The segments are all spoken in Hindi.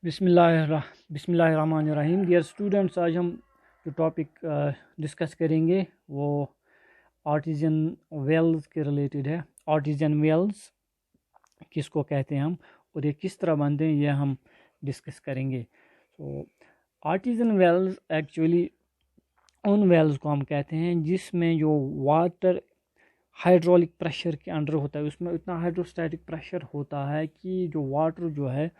बिस्मिल्लाहिर्रहमानिर्रहीम। डियर स्टूडेंट्स, आज हम जो टॉपिक डिस्कस करेंगे वो आर्टिजन वेल्स के रिलेटेड है। आर्टिजन वेल्स किसको कहते हैं हम और ये किस तरह बनते हैं, ये हम डिस्कस करेंगे। तो आर्टिजन वेल्स एक्चुअली उन वेल्स को हम कहते हैं जिसमें जो वाटर हाइड्रोलिक प्रेशर के अंडर होता है, उसमें इतना हाइड्रोस्टैटिक प्रेशर होता है कि जो वाटर जो है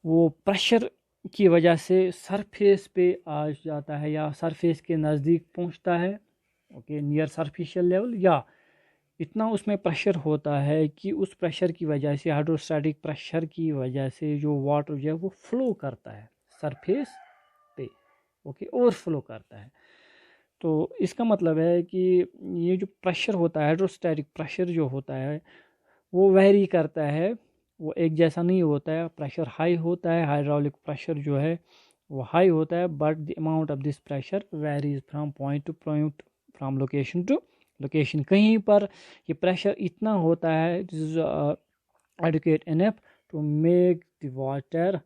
वो प्रेशर की वजह से सरफेस पे आ जाता है या सरफेस के नज़दीक पहुंचता है, ओके, नियर सरफेशियल लेवल, या इतना उसमें प्रेशर होता है कि उस प्रेशर की वजह से, हाइड्रोस्टैटिक प्रेशर की वजह से जो वाटर जो है वो फ्लो करता है सरफेस पे, ओके, ओवरफ्लो करता है। तो इसका मतलब है कि ये जो प्रेशर होता है, हाइड्रोस्टैटिक प्रेशर जो होता है वो वेरी करता है, वो एक जैसा नहीं होता है। प्रेशर हाई होता है, हाइड्रोलिक प्रेशर जो है वो हाई होता है, but the amount of this pressure varies from point to point, from location to location. कहीं पर ये प्रेशर इतना होता है this is adequate enough to make the water,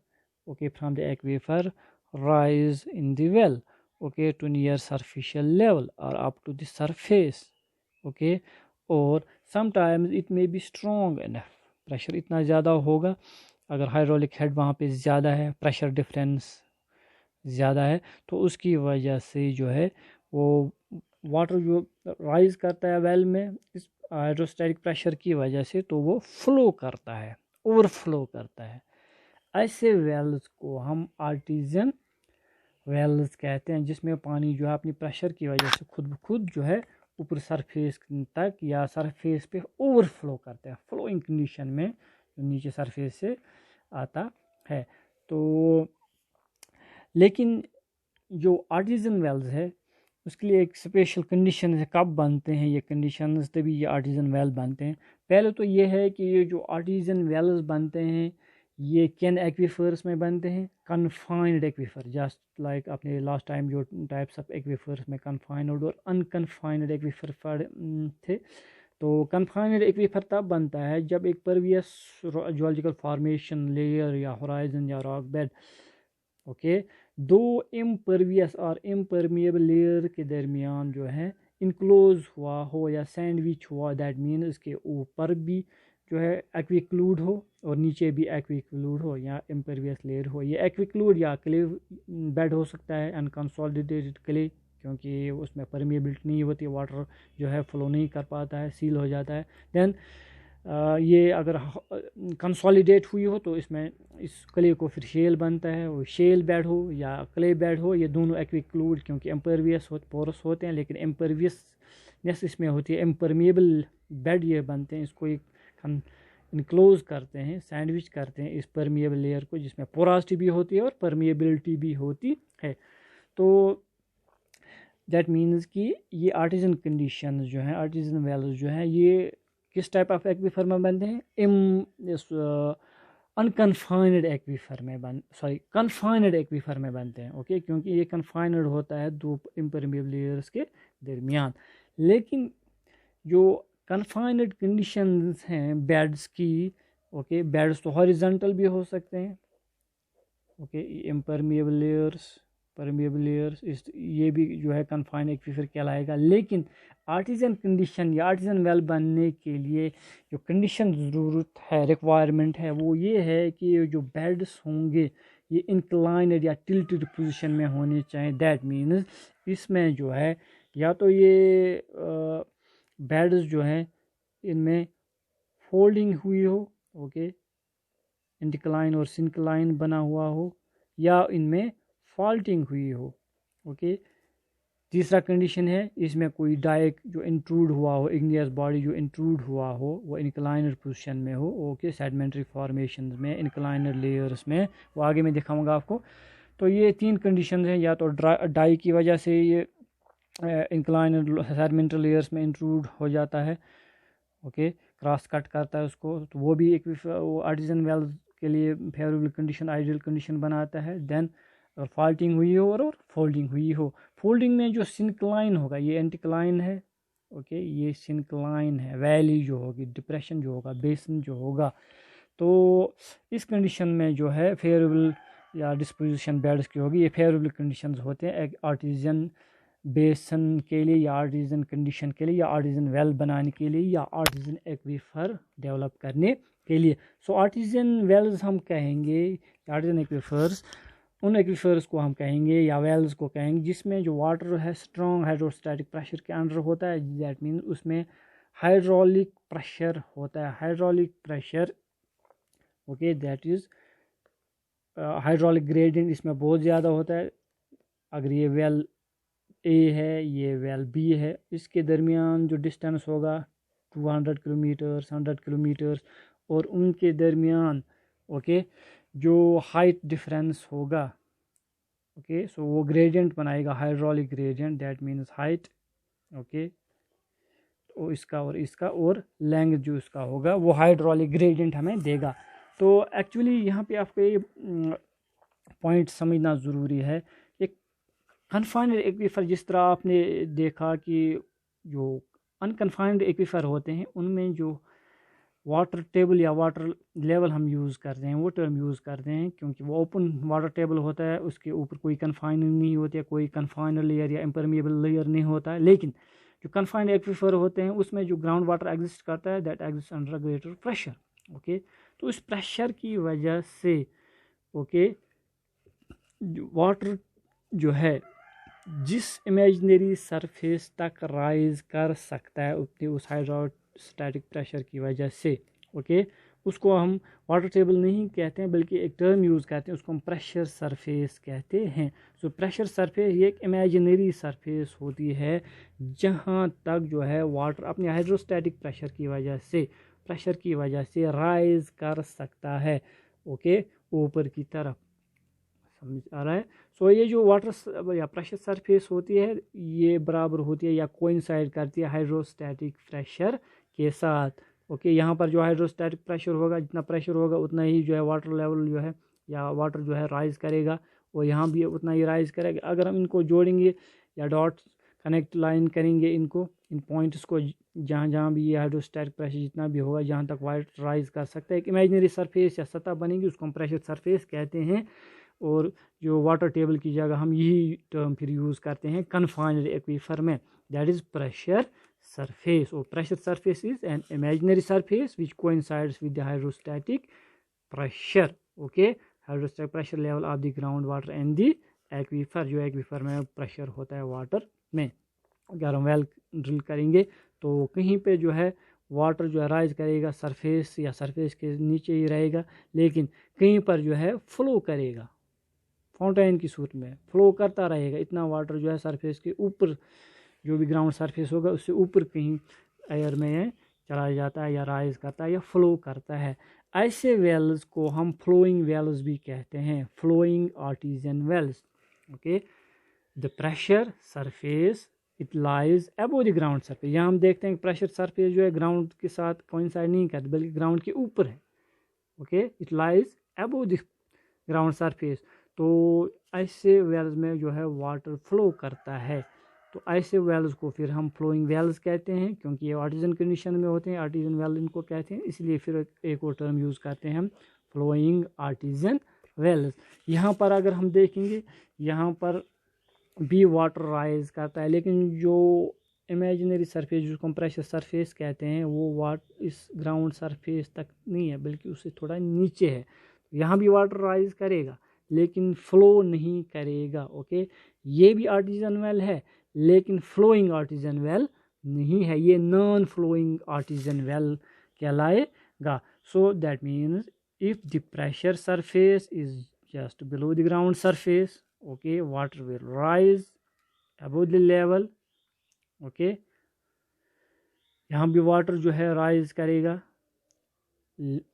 okay, from the aquifer rise in the well, okay, to near superficial level or up to the surface, okay, or sometimes it may be strong enough, pressure इतना ज़्यादा होगा अगर हाइड्रोलिक हेड वहाँ पे ज़्यादा है, प्रेशर डिफरेंस ज़्यादा है, तो उसकी वजह से जो है वो वाटर जो राइज करता है वेल में इस हाइड्रोस्टैटिक प्रेशर की वजह से, तो वो फ्लो करता है, ओवरफ्लो करता है। ऐसे वेल्स को हम आर्टिजन वेल्स कहते हैं जिसमें पानी जो है अपनी प्रेशर की वजह से खुद ब खुद जो है ऊपर सरफेस तक या सरफेस पे ओवरफ्लो करते हैं, फ्लोइंग कंडीशन में जो नीचे सरफेस से आता है। तो लेकिन जो आर्टिजन वेल्स है उसके लिए एक स्पेशल कंडीशन है, कब बनते हैं ये कंडीशंस, तभी ये आर्टिजन वेल बनते हैं। पहले तो ये है कि ये जो आर्टिजन वेल्स बनते हैं ये कैन एक्वीफर्स में बनते हैं, कन्फाइंड एक्वीफर, जस्ट लाइक अपने लास्ट टाइम जो टाइप्स ऑफ एक्वीफर्स में कन्फाइंड और अनकन्फाइंड एक्वीफर थे। तो कन्फाइंड एक्वीफर तब बनता है जब एक परवियस जियोलॉजिकल फॉर्मेशन लेयर या होराइजन या रॉक बेड, ओके, दो इम्परवियस और इम्परमिएबल लेयर के दरमियान जो है इनक्लोज हुआ हो या सैंडविच हुआ, दैट मीन इसके ऊपर भी जो है एक्विक्लूड हो और नीचे भी एक्विक्लूड हो या इम्परवियस लेयर हो। ये एक्विक्लूड या क्ले बेड हो सकता है, अनकंसोलिडेटेड क्ले, क्योंकि उसमें परमिएबिलिटी नहीं होती, वाटर जो है फ्लो नहीं कर पाता है, सील हो जाता है। देन ये अगर कंसोलिडेट हुई हो तो इसमें इस क्ले को फिर शेल बनता है, वो शेल बेड हो या क्ले बेड हो, ये दोनों एक्विक्लूड, क्योंकि एम्परवियस पोरस होते हैं लेकिन एम्परवियसनेस इसमें होती है, एम्परमिएबल बेड ये बनते हैं, इसको एक इनक्लोज करते हैं, सैंडविच करते हैं इस परमिएबल लेयर को, जिसमें पोरासिटी भी होती है और परमिएबिलिटी भी होती है। तो दैट मीन्स कि ये आर्टिजन कंडीशन जो है, आर्टिजन वेल्स जो है, ये किस टाइप ऑफ एक्वीफर में बनते हैं, अनकन्फाइंड एक्वीफर में कन्फाइंड एक्वीफर में बनते हैं, ओके, क्योंकि ये कन्फाइंड होता है दो इम्परमिएबल लेयर्स के दरमियान। लेकिन जो कन्फाइंड कंडीशंस हैं बेड्स की, ओके, बेड्स तो हॉरिजॉन्टल भी हो सकते हैं, okay, impermeable layers, permeable layers, इस ये भी जो है कन्फाइंड एक्वीफर कहलाएगा। लेकिन आर्टिजन कंडीशन या आर्टिजन वेल बनने के लिए जो कंडीशन ज़रूरत है, रिक्वायरमेंट है, वो ये है कि जो बेड्स होंगे ये इंक्लाइंड या टिल्टेड पोजीशन में होने चाहिए। दैट मीन्स इसमें जो है या तो ये बेड्स जो है इनमें फोल्डिंग हुई हो, ओके, इंक्लाइन और सिंक्लाइन बना हुआ हो, या इनमें फॉल्टिंग हुई हो, ओके। तीसरा कंडीशन है इसमें कोई डाइक जो इंट्रूड हुआ हो, इग्नियस बॉडी जो इंट्रूड हुआ हो वो इंक्लाइनड पोजीशन में हो, ओके, सेडिमेंट्री फॉर्मेशन में, इंक्लाइनड लेयर्स में, वो आगे मैं दिखाऊंगा आपको। तो ये तीन कंडीशन हैं, या तो डाई की वजह से ये इंक्लाइनड सेडिमेंट्री लेयर्स में इंट्रूड हो जाता है, ओके, क्रॉस कट करता है उसको, तो वो भी एक वो आर्टिजन वेल के लिए फेवरेबल कंडीशन, आइडियल कंडीशन बनाता है। देन और फॉल्टिंग हुई हो और फोल्डिंग हुई हो, फोल्डिंग में जो सिंक्लाइन होगा ये एंटिक्लाइन है, ओके, ये सिंक्लाइन है, वैली जो होगी, डिप्रेशन जो होगा, बेसन जो होगा, तो इस कंडीशन में जो है फेवरेबल या डिस्पोजिशन बेड्स की होगी, ये फेवरेबल कंडीशंस होते हैं एक आर्टिजन बेसन के लिए या आर्टिजन कंडीशन के लिए या आर्टिजन वेल बनाने के लिए या आर्टिजन एक्वीफर डेवलप करने के लिए। सो आर्टिजन वेल्स हम कहेंगे, आर्टिजन एक्वीफर्स, उन एक्वीफर्स को हम कहेंगे या वेल्स को कहेंगे जिसमें जो वाटर है स्ट्रॉन्ग हाइड्रोस्टैटिक प्रेशर के अंडर होता है। दैट मीन उसमें हाइड्रोलिक प्रेशर होता है, hydraulic pressure, okay, that is hydraulic gradient इसमें बहुत ज़्यादा होता है। अगर ये वेल ए है, ये वेल बी है, इसके दरमियान जो डिस्टेंस होगा 200 किलोमीटर्स 100 किलोमीटर्स, और उनके दरमियान ओके जो हाइट डिफरेंस होगा, ओके, सो वो ग्रेडियंट बनाएगा hydraulic gradient, that means height, okay, तो इसका और इसका और लेंथ जो इसका होगा वो हाइड्रोलिक ग्रेडियंट हमें देगा। तो एक्चुअली यहाँ पे आपको ये पॉइंट समझना ज़रूरी है। एक कन्फाइंड एक्वीफर, जिस तरह आपने देखा कि जो अनकन्फाइंड एक्वीफर होते हैं उनमें जो वाटर टेबल या वाटर लेवल हम यूज़ करते हैं, वो टर्म यूज़ करते हैं क्योंकि वो ओपन वाटर टेबल होता है, उसके ऊपर कोई कन्फाइनिंग नहीं होती है, कोई कन्फाइंड लेयर या इम्परमिएबल लेयर नहीं होता है। लेकिन जो कन्फाइंड एक्वीफर होते हैं उसमें जो ग्राउंड वाटर एग्जिस्ट करता है, that exist under greater pressure, okay. तो इस प्रेशर की वजह से ओके वाटर जो है जिस इमेजिनरी सरफेस तक राइज कर सकता है उतनी उस हाइड्रोस्टैटिक प्रेशर की वजह से, ओके, उसको हम वाटर टेबल नहीं कहते हैं बल्कि एक टर्म यूज़ करते हैं, उसको हम प्रेशर सरफेस कहते हैं। सो प्रेशर सरफेस ये एक इमेजिनरी सरफेस होती है जहाँ तक जो है वाटर अपने हाइड्रोस्टैटिक प्रेशर की वजह से राइज कर सकता है, ओके, ऊपर की तरफ। समझ आ रहा है? सो ये जो वाटर या प्रेशर सरफेस होती है ये बराबर होती है या कोइंसाइड करती है हाइड्रोस्टैटिक प्रेशर के साथ, ओके। यहाँ पर जो हाइड्रोस्टैटिक प्रेशर होगा, जितना प्रेशर होगा उतना ही जो है वाटर लेवल जो है या वाटर जो है राइज करेगा, और यहाँ भी उतना ही राइज करेगा। अगर हम इनको जोड़ेंगे या डॉट्स कनेक्ट लाइन करेंगे इनको, इन पॉइंट्स को, जहाँ जहाँ भी ये हाइड्रोस्टैटिक प्रेशर जितना भी होगा जहाँ तक वाटर राइज कर सकता है, एक इमेजिनरी सरफेस या सतह बनेगी, उसको हम प्रेशर सरफेस कहते हैं। और जो वाटर टेबल की जगह हम यही टर्म फिर यूज़ करते हैं कन्फाइंड एक्वीफर में, that is pressure surface, or pressure surface is an imaginary surface which coincides with the hydrostatic pressure, okay, hydrostatic pressure level of the ground water and the aquifer, जो एक्वीफर में प्रेशर होता है वाटर में। अगर हम वेल ड्रिल करेंगे तो कहीं पे जो है वाटर जो है राइज करेगा सरफेस या सरफेस के नीचे ही रहेगा, लेकिन कहीं पर जो है फ्लो करेगा, फाउंटेन की सूरत में फ्लो करता रहेगा, इतना वाटर जो है सरफेस के ऊपर जो भी ग्राउंड सरफेस होगा उससे ऊपर कहीं एयर में चला जाता है या राइज करता है या फ्लो करता है। ऐसे वेल्स को हम फ्लोइंग वेल्स भी कहते हैं, flowing artesian wells, okay. The pressure surface it lies above the ground surface, यहाँ हम देखते हैं कि प्रेशर सरफेस जो है ग्राउंड के साथ कोइंसाइड नहीं करती बल्कि ग्राउंड के ऊपर है, okay, it lies above the ground surface. तो ऐसे वेल्स में जो है वाटर फ्लो करता है, तो ऐसे वेल्स को फिर हम फ्लोइंग वेल्स कहते हैं क्योंकि ये आर्टिजन कंडीशन में होते हैं, आर्टिजन वेल इनको कहते हैं, इसलिए फिर एक और टर्म यूज़ करते हैं हम फ्लोइंग आर्टिजन वेल्स। यहाँ पर अगर हम देखेंगे यहाँ पर भी वाटर राइज करता है, लेकिन जो इमेजिनरी सरफेस जिसको हम प्रेशर सरफेस कहते हैं वो इस ग्राउंड सरफेस तक नहीं है बल्कि उससे थोड़ा नीचे है। यहाँ भी वाटर राइज करेगा लेकिन फ्लो नहीं करेगा, ओके। ये भी आर्टिजन वेल है लेकिन फ्लोइंग आर्टिजन वेल नहीं है, ये नॉन फ्लोइंग आर्टिजन वेल कहलाएगा। So that means if the pressure surface is just below the ground surface, okay, water will rise above the level, okay. यहाँ भी वाटर जो है राइज करेगा,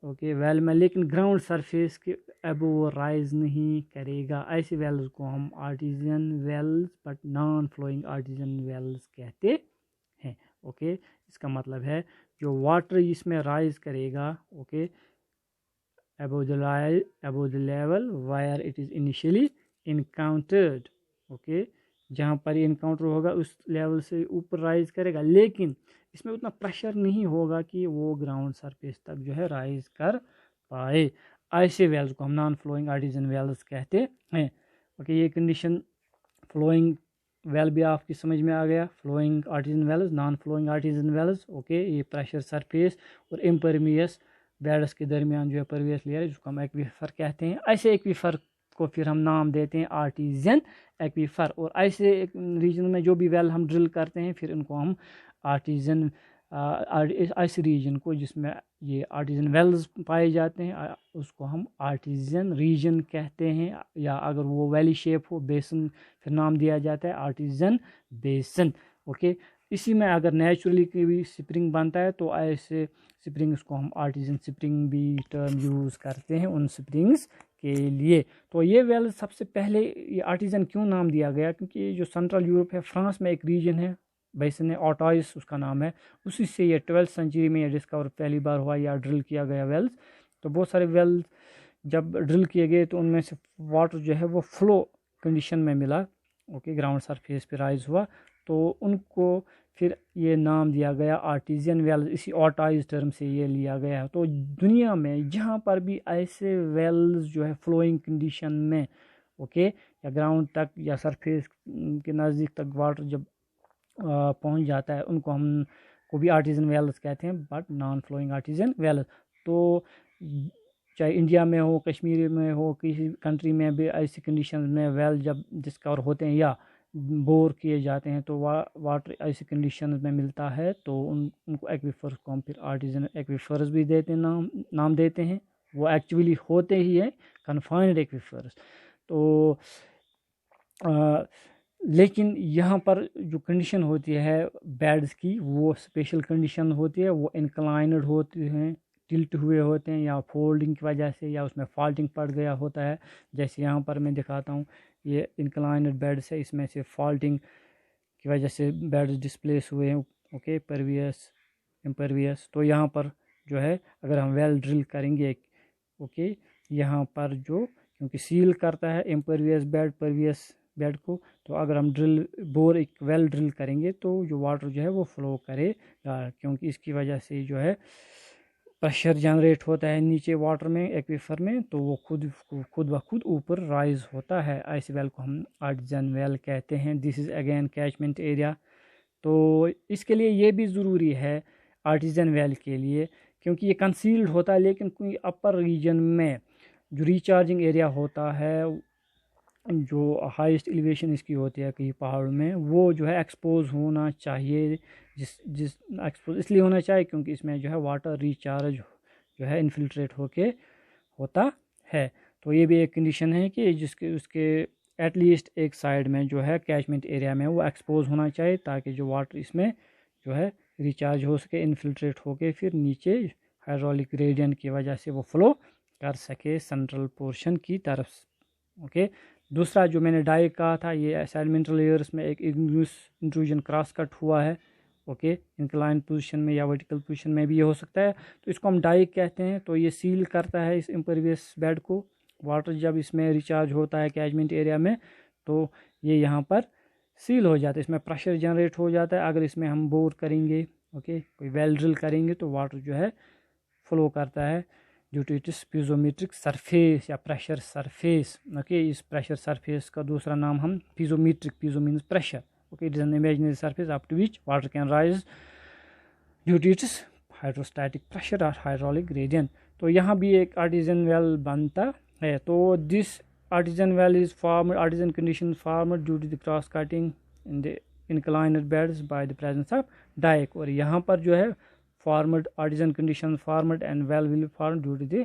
ओके, वेल में, लेकिन ग्राउंड सरफेस के अबव राइज नहीं करेगा। ऐसे वेल्स को हम artesian wells but non flowing artesian wells कहते हैं, ओके। इसका मतलब है जो वाटर इसमें राइज करेगा, okay, above the level wire it is initially encountered, okay, जहाँ पर ये इनकाउंटर होगा उस लेवल से ऊपर राइज करेगा, लेकिन इसमें उतना प्रेशर नहीं होगा कि वो ग्राउंड सरफेस तक जो है राइज कर पाए। ऐसे वेल्स को हम नॉन फ्लोइंग आर्टिजन वेल्स कहते हैं। ओके, ये कंडीशन फ्लोइंग वेल भी आपकी समझ में आ गया। Flowing artesian wells, non flowing artesian wells. Okay, ये प्रेशर सरफेस और इम्परमियस बेड्स के दरमियान जो है परवियस लेयर, जिसको हम एक्वीफर कहते हैं। ऐसे एक्वीफर को फिर हम नाम देते हैं आर्टिजन एक्वीफर। और ऐसे रीजन में जो भी वेल हम ड्रिल करते हैं, फिर इनको हम आर्टिजन इस रीजन को जिसमें ये आर्टिजन वेल्स पाए जाते हैं, उसको हम आर्टिजन रीजन कहते हैं। या अगर वो वैली शेप हो, बेसन, फिर नाम दिया जाता है आर्टिजन बेसन। ओके, इसी में अगर नेचुरली की भी स्प्रिंग बनता है तो ऐसे स्प्रिंग्स को हम आर्टिजन स्प्रिंग भी टर्म यूज़ करते हैं उन स्प्रिंग्स के लिए। तो ये वेल सबसे पहले ये आर्टिजन क्यों नाम दिया गया, क्योंकि जो सेंट्रल यूरोप है, फ्रांस में एक रीजन है, बेसन ऑटाइस उसका नाम है, उसी से ये 12th सेंचुरी में ये डिस्कवर पहली बार हुआ या ड्रिल किया गया वेल्स। तो बहुत सारे वेल्स जब ड्रिल किए गए तो उनमें से वाटर जो है वो फ्लो कंडीशन में मिला। ओके, ग्राउंड सरफेस पे राइज हुआ, तो उनको फिर ये नाम दिया गया आर्टिजियन वेल्स। इसी ऑटाइज टर्म से ये लिया गया है। तो दुनिया में जहाँ पर भी ऐसे वेल्स जो है फ्लोइंग कंडीशन में, ओके, या ग्राउंड तक या सरफेस के नज़दीक तक वाटर जब पहुंच जाता है, उनको हम को भी आर्टिजन वेल्स कहते हैं, but non flowing artesian wells. तो चाहे इंडिया में हो, कश्मीर में हो, किसी कंट्री में भी ऐसी कंडीशन में वेल जब डिस्कवर होते हैं या बोर किए जाते हैं तो वाटर ऐसी कंडीशन में मिलता है, तो उनको एक्वीफर्स को हम फिर आर्टिजन एक्वीफर्स भी देते हैं, नाम देते हैं। वो एक्चुअली होते ही है कन्फाइंड एक्वीफर्स। तो लेकिन यहाँ पर जो कंडीशन होती है बेड्स की, वो स्पेशल कंडीशन होती है। वो इंक्लाइनड होते हैं, टिल्ट हुए होते हैं, या फोल्डिंग की वजह से, या उसमें फॉल्टिंग पड़ गया होता है। जैसे यहाँ पर मैं दिखाता हूँ, ये इंक्लाइनड बेड्स है, इसमें से फॉल्टिंग की वजह से बेड्स डिस्प्लेस हुए हैं। Okay, pervious impervious. तो यहाँ पर जो है अगर हम वेल ड्रिल करेंगे, ओके, यहाँ पर जो क्योंकि सील करता है इम्परवियस बेड परवियस बेड को, तो अगर हम बोर एक वेल ड्रिल करेंगे तो जो वाटर जो है वो फ्लो करेगा, क्योंकि इसकी वजह से जो है प्रेशर जनरेट होता है नीचे वाटर में, एक्वीफर में, तो वो खुद ब खुद ऊपर राइज होता है। ऐसे वेल को हम आर्टिजन वेल कहते हैं। This is again catchment area. तो इसके लिए ये भी ज़रूरी है आर्टिजन वेल के लिए, क्योंकि ये कंसील्ड होता है, लेकिन कोई अपर रीजन में जो रिचार्जिंग एरिया होता है, जो हाईएस्ट एलिवेशन इसकी होती है कहीं पहाड़ों में, वो जो है एक्सपोज होना चाहिए। जिस एक्सपोज इसलिए होना चाहिए क्योंकि इसमें जो है वाटर रिचार्ज जो है इनफिल्ट्रेट होके होता है। तो ये भी एक कंडीशन है कि जिसके उसके एटलीस्ट एक साइड में जो है कैचमेंट एरिया में वो एक्सपोज होना चाहिए, ताकि जो वाटर इसमें जो है रिचार्ज हो सके, इनफिल्ट्रेट होके फिर नीचे हाइड्रोलिक ग्रेडियंट की वजह से वो फ्लो कर सके सेंट्रल पोर्शन की तरफ। ओके, दूसरा जो मैंने डाई कहा था, ये सेडिमेंटल लेयर्स में एक इंट्रूजन क्रॉस कट हुआ है। ओके, इंक्लाइन पोजीशन में या वर्टिकल पोजीशन में भी ये हो सकता है, तो इसको हम डाई कहते हैं। तो ये सील करता है इस इम्परवियस बेड को। वाटर जब इसमें रिचार्ज होता है कैचमेंट एरिया में, तो ये यहाँ पर सील हो जाता है, इसमें प्रेशर जनरेट हो जाता है। अगर इसमें हम बोर करेंगे, ओके, कोई वेल ड्रिल करेंगे, तो वाटर जो है फ्लो करता है due to its piezometric surface या प्रेशर सरफेस। ओके, इस प्रेशर सरफेस का दूसरा नाम हम piezometric, piezo means pressure. Okay, it is an imaginary surface up to which water can rise due to its hydrostatic pressure और हाइड्रोलिक ग्रेडियंट। तो यहाँ भी एक आर्टिजन वेल बनता है। तो this artesian well is formed, artesian condition formed due to the cross cutting in the inclined beds bye the presence of dyke. और यहाँ पर जो है formed artesian condition formed and well will form due to the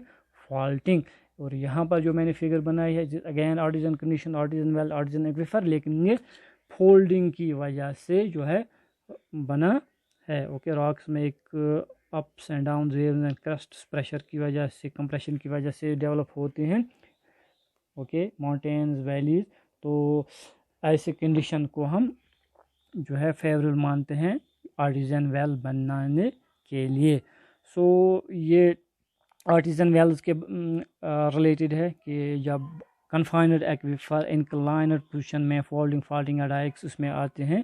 faulting. और यहाँ पर जो मैंने फिगर बनाई है, again artesian condition, artesian well, artesian aquifer, लेकिन ये फोल्डिंग की वजह से जो है बना है। ओके, रॉक्स में एक ups and down, waves and crust pressure की वजह से, कंप्रेशन की वजह से डेवलप होते हैं। Okay, mountains, valleys. तो ऐसे कंडीशन को हम जो है फेवरेबल मानते हैं आर्टिजन वेल बनाने के लिए। सो ये आर्टिजन वेल्स के रिलेटेड है कि जब कन्फाइनड एक्वीफर इंक्लाइनड पोजीशन में फोल्डिंग, फॉल्टिंग या डाइक्स उसमें आते हैं,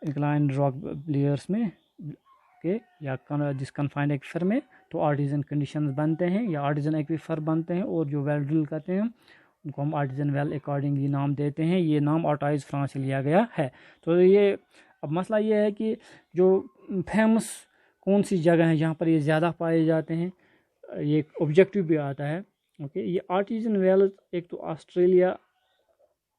इंक्लाइनड रॉक लेयर्स में, ओके, या जिस कन्फाइंड एक्वीफर में, तो आर्टिजन कंडीशंस बनते हैं या आर्टिजन एक्वीफर बनते हैं, और जो वेल ड्रिल करते हैं उनको हम आर्टिजन वेल अकॉर्डिंगली नाम देते हैं। ये नाम ऑटाइज फ्रांस से लिया गया है। तो ये अब मसला ये है कि जो फेमस कौन सी जगह है जहाँ पर ये ज़्यादा पाए जाते हैं, ये एक ऑब्जेक्टिव भी आता है। ओके, ये आर्टिजन वेल्स एक तो ऑस्ट्रेलिया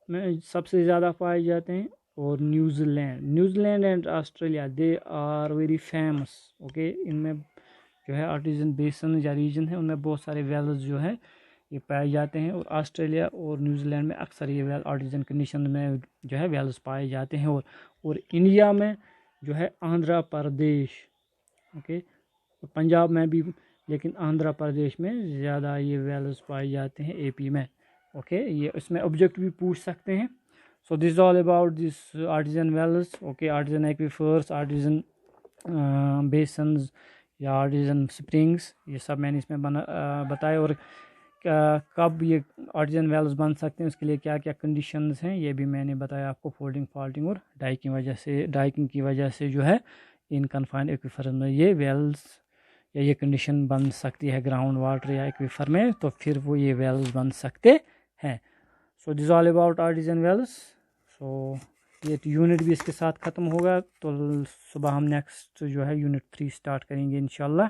में सबसे ज़्यादा पाए जाते हैं, और New Zealand and Australia they are very famous. Okay, इनमें जो है आर्टिजन बेसन या रीजन है, उनमें बहुत सारे वेल्स जो है ये पाए जाते हैं, और ऑस्ट्रेलिया और न्यूजीलैंड में अक्सर ये वेल आर्टिजन कंडीशन में जो है वेल्स पाए जाते हैं। और इंडिया में जो है आंध्र प्रदेश, ओके, पंजाब में भी, लेकिन आंध्र प्रदेश में ज़्यादा ये वेल्स पाए जाते हैं, एपी में। ओके, ये इसमें ऑब्जेक्ट भी पूछ सकते हैं। So this is all about this artesian wells. Okay, artesian aquifers, artesian basins या आर्टिजन स्प्रिंग्स, ये सब मैंने इसमें बताया। और कब ये आर्टिजन वेल्स बन सकते हैं, उसके लिए क्या क्या कंडीशंस हैं, ये भी मैंने बताया आपको। फोल्डिंग, फॉल्टिंग और डाइकिंग की वजह से जो है इन कन्फाइंड एक्वीफर में ये वेल्स या ये कंडीशन बन सकती है ग्राउंड वाटर या एक्वीफर में, तो फिर वो ये वेल्स बन सकते हैं। So this all about artesian wells. So ये यूनिट भी इसके साथ ख़त्म होगा, तो सुबह हम नेक्स्ट जो है यूनिट 3 स्टार्ट करेंगे इंशाल्लाह।